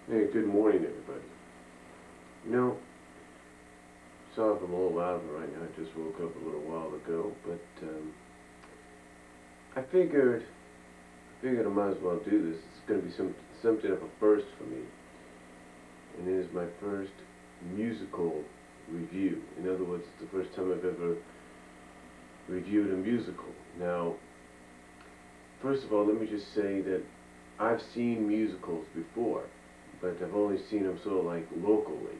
Hey, good morning, everybody. You know, sorry if I'm a little loud right now. I just woke up a little while ago, but I figured I might as well do this. It's going to be something of a first for me, and it is my first musical review. In other words, it's the first time I've ever reviewed a musical. Now, first of all, let me just say that I've seen musicals before, but I've only seen them sort of like locally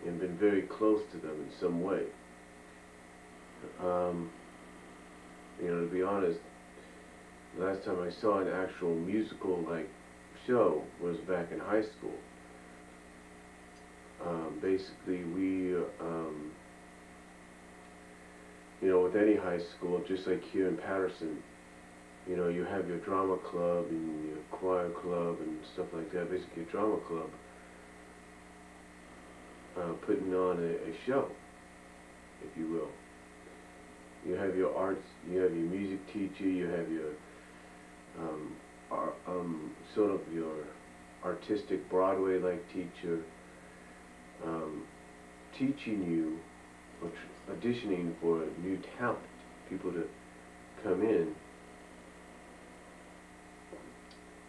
and been very close to them in some way. Um, to be honest, the last time I saw an actual musical like show was back in high school. Basically, with any high school, just like here in Patterson, you have your drama club and your choir club and stuff like that. Basically, a drama club putting on a show, if you will. You have your arts, you have your music teacher, you have your sort of your artistic Broadway-like teacher um, teaching you, or auditioning for new talent, people to come in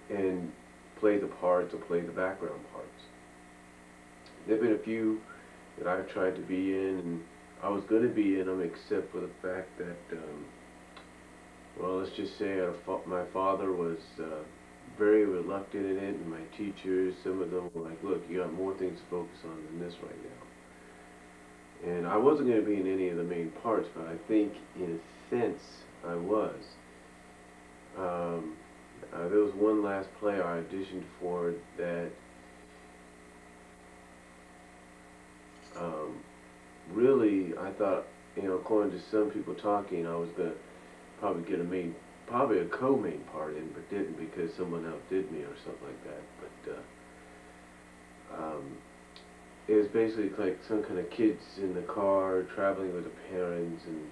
and play the parts or play the background parts. There have been a few that I've tried to be in, and I was going to be in them except for the fact that, well, let's just say my father was very reluctant in it, and my teachers, some of them were like, look, you got more things to focus on than this right now. And I wasn't going to be in any of the main parts, but I think in a sense I was. There was one last play I auditioned for that um, really I thought, according to some people talking, I was going to probably get probably a co-main part in, but didn't because someone outdid me or something like that. But it was basically like some kind of kids in the car traveling with the parents, and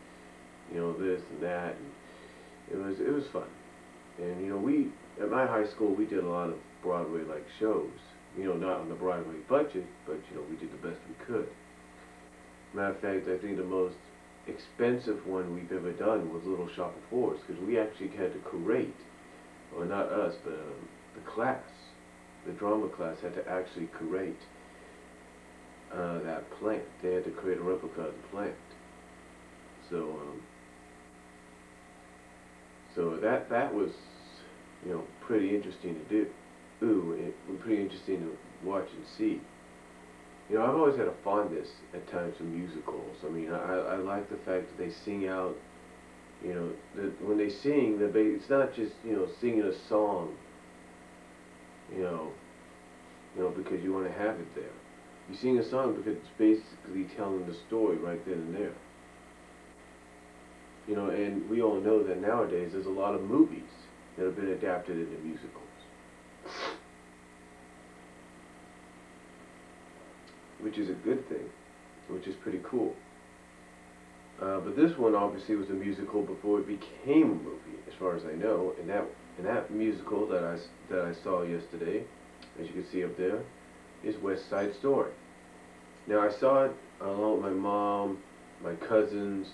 this and that, and it was fun. And we at my high school we did a lot of Broadway like shows. Not on the Broadway budget, but we did the best we could. Matter of fact, I think the most expensive one we've ever done was Little Shop of Horrors, because we actually had to create, or not us, but the class, the drama class had to actually create that plant. They had to create a replica of the plant. So, that was, pretty interesting to do. It was pretty interesting to watch and see. I've always had a fondness at times for musicals. I mean, I like the fact that they sing out, that when they sing, it's not just, singing a song, you know, because you want to have it there. You sing a song because it's basically telling the story right then and there. And we all know that nowadays there's a lot of movies that have been adapted into musicals, which is a good thing, which is pretty cool. But this one obviously was a musical before it became a movie, as far as I know. And that musical that I saw yesterday, as you can see up there, is West Side Story. Now I saw it along with my mom, my cousins,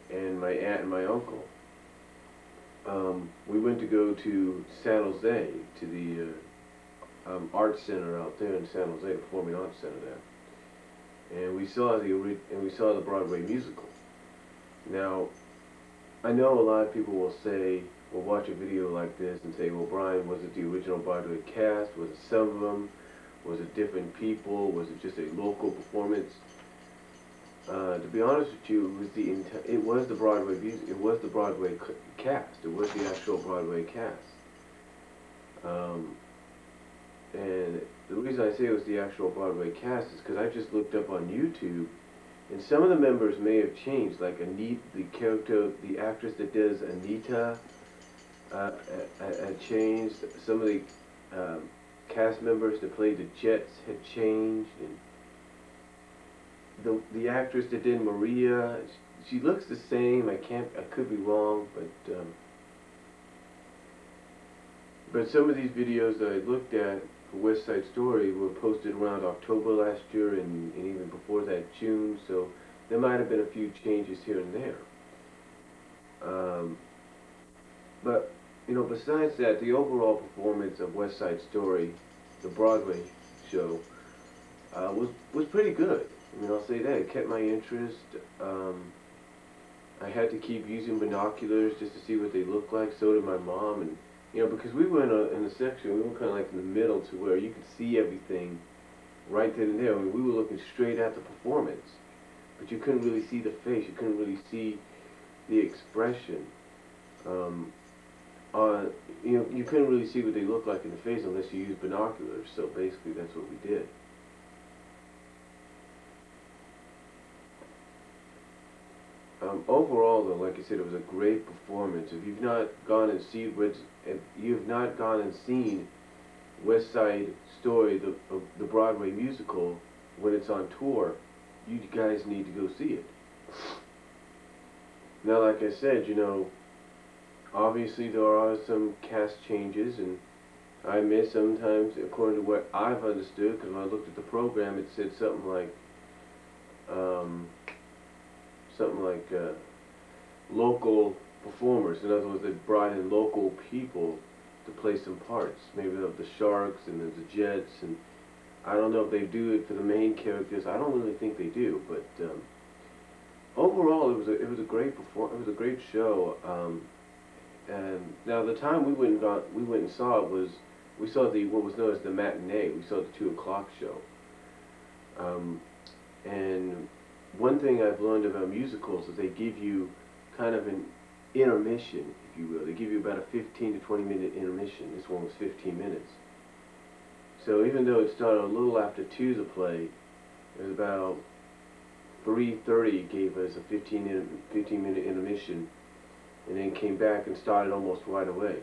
and my aunt and my uncle. We went to go to San Jose, to the art center out there in San Jose, the Performing Arts Center there, and we saw the Broadway musical. Now, I know a lot of people will watch a video like this and say, well, Brian, was it the original Broadway cast? Was it some of them? Was it different people? Was it just a local performance? To be honest with you, it was the Broadway music. It was the Broadway cast. It was the actual Broadway cast. Um, and the reason I say it was the actual Broadway cast is because I just looked up on YouTube, and some of the members may have changed. Like the actress that does Anita, had changed. Some of the cast members that played the Jets had changed, and the actress that did Maria, she looks the same. I could be wrong, but But some of these videos that I looked at for West Side Story were posted around October last year and even before that June, so there might have been a few changes here and there. But, you know, besides that, the overall performance of West Side Story, the Broadway show, was pretty good. I mean, I'll say that. It kept my interest. I had to keep using binoculars just to see what they looked like. So did my mom. And, you know, because we were in a section, we were kind of like in the middle to where you could see everything right then and there. I mean, we were looking straight at the performance. But you couldn't really see the face. You couldn't really see the expression. You know, you couldn't really see what they looked like in the face unless you used binoculars. So basically, that's what we did. Overall, though, like I said, it was a great performance. If you've not gone and seen West Side Story, the Broadway musical, when it's on tour, you guys need to go see it. Now, like I said, you know, obviously there are some cast changes, and I admit sometimes, according to what I've understood, because when I looked at the program, it said something like local performers. In other words, they brought in local people to play some parts. Maybe of the Sharks and the Jets, and I don't know if they do it for the main characters. I don't really think they do, but overall, it was a great show. And now the time we went and saw it was, we saw what was known as the matinee. We saw the 2 o'clock show. And one thing I've learned about musicals is they give you kind of an intermission, if you will. They give you about a 15 to 20 minute intermission. This one was 15 minutes. So even though it started a little after 2 to play, it was about 3:30 gave us a 15 minute intermission, and then came back and started almost right away.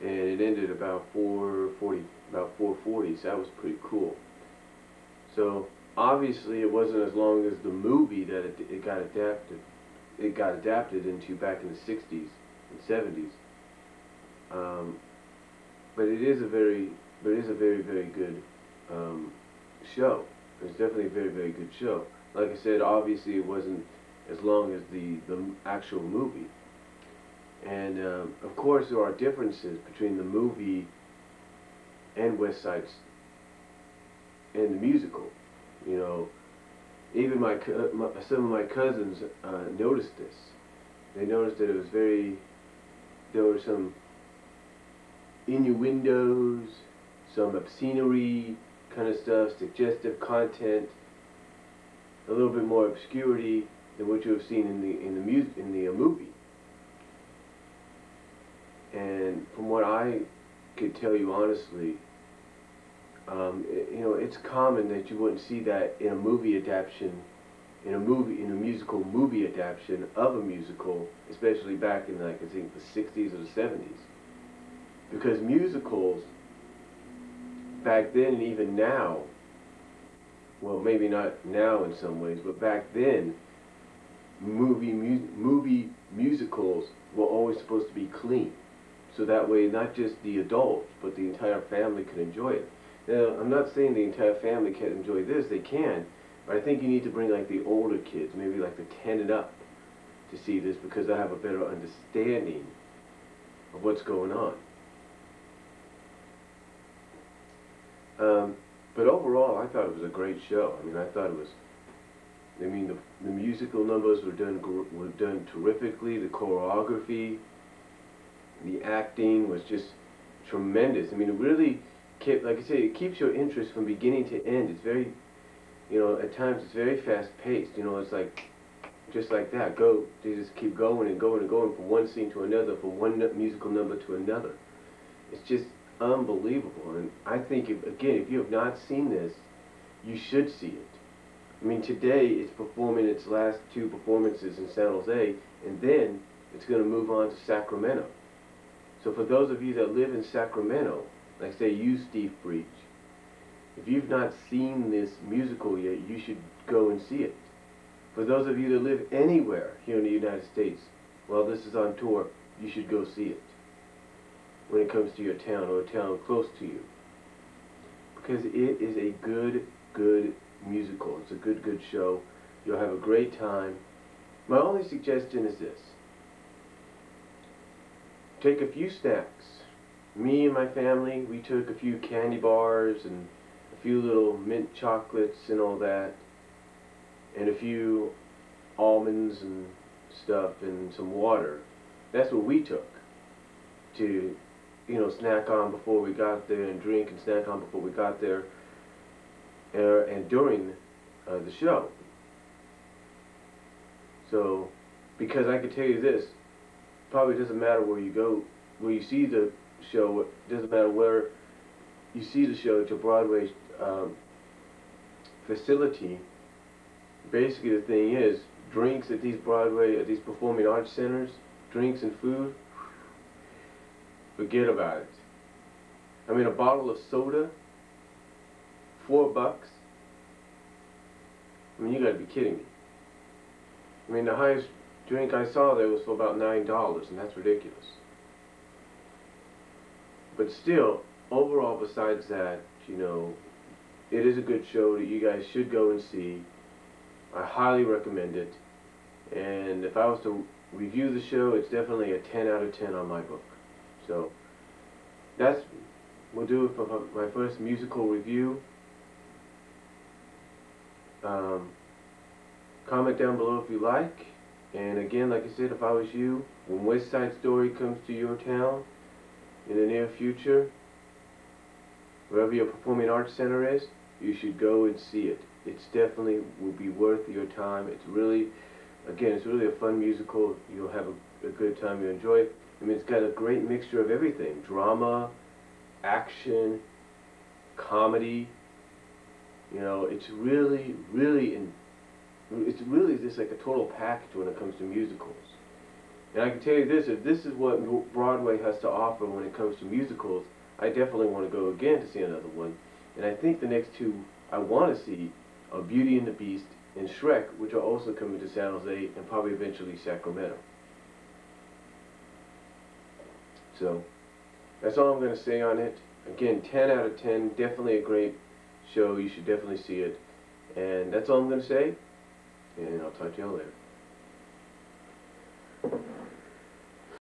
And it ended about 4:40, so that was pretty cool. So obviously it wasn't as long as the movie that it got adapted into back in the 60s and 70s. But it is a very very good show. It's definitely a very, very good show. Like I said, obviously it wasn't as long as the actual movie. And of course there are differences between the movie and West Side and the musical. You know, even some of my cousins noticed this. They noticed that it was there were some innuendos, some obscenery kind of stuff, suggestive content, a little bit more obscurity than what you have seen in the movie. And from what I could tell you honestly, you know, it's common that you wouldn't see that in a movie adaptation, in a musical movie adaptation of a musical, especially back in, like, I think the 60s or the 70s, because musicals back then and even now, well, maybe not now in some ways, but back then, movie musicals were always supposed to be clean, so that way not just the adults but the entire family could enjoy it. Now, I'm not saying the entire family can't enjoy this, they can, but I think you need to bring like the older kids, maybe like the 10 and up, to see this, because they'll have a better understanding of what's going on. But overall, I thought it was a great show. I mean, I thought it was, I mean, the musical numbers were done terrifically. The choreography, the acting was just tremendous. I mean, it really kept, like I say, it keeps your interest from beginning to end. It's very, you know, at times it's very fast-paced. You know, it's like, just like that. They just keep going and going and going from one scene to another, from one musical number to another. It's just unbelievable. And I think, if you have not seen this, you should see it. I mean, today it's performing its last 2 performances in San Jose, and then it's going to move on to Sacramento. So for those of you that live in Sacramento, like say you, Steve Breach, if you've not seen this musical yet, you should go and see it. For those of you that live anywhere here in the United States, while this is on tour, you should go see it when it comes to your town or a town close to you. Because it is a good musical. It's a good show. You'll have a great time. My only suggestion is this. Take a few snacks. Me and my family, we took a few candy bars and a few little mint chocolates and all that, and a few almonds and stuff and some water. That's what we took to, you know, snack on before we got there, and drink and snack on before we got there, and during the show. So, because I can tell you this, probably doesn't matter where you go, where you see the show. It doesn't matter where you see the show. It's a Broadway facility. Basically, the thing is, drinks at these performing arts centers, drinks and food, forget about it. I mean, a bottle of soda, $4. I mean, you gotta be kidding me. I mean, the highest drink I saw there was for about $9, and that's ridiculous. But still, overall, besides that, you know, it is a good show that you guys should go and see. I highly recommend it. And if I was to review the show, it's definitely a 10 out of 10 on my book. So, we'll do it for my first musical review. Comment down below if you like. And again, like I said, if I was you, when West Side Story comes to your town in the near future, wherever your performing arts center is, you should go and see it. It's definitely will be worth your time. It's really, again, it's really a fun musical. You'll have a good time. You'll enjoy it. I mean, it's got a great mixture of everything: drama, action, comedy. You know, it's really just like a total package when it comes to musicals. And I can tell you this, if this is what Broadway has to offer when it comes to musicals, I definitely want to go again to see another one. And I think the next two I want to see are Beauty and the Beast and Shrek, which are also coming to San Jose and probably eventually Sacramento. So, that's all I'm going to say on it. Again, 10 out of 10, definitely a great show. You should definitely see it. And that's all I'm going to say. And I'll talk to y'all later.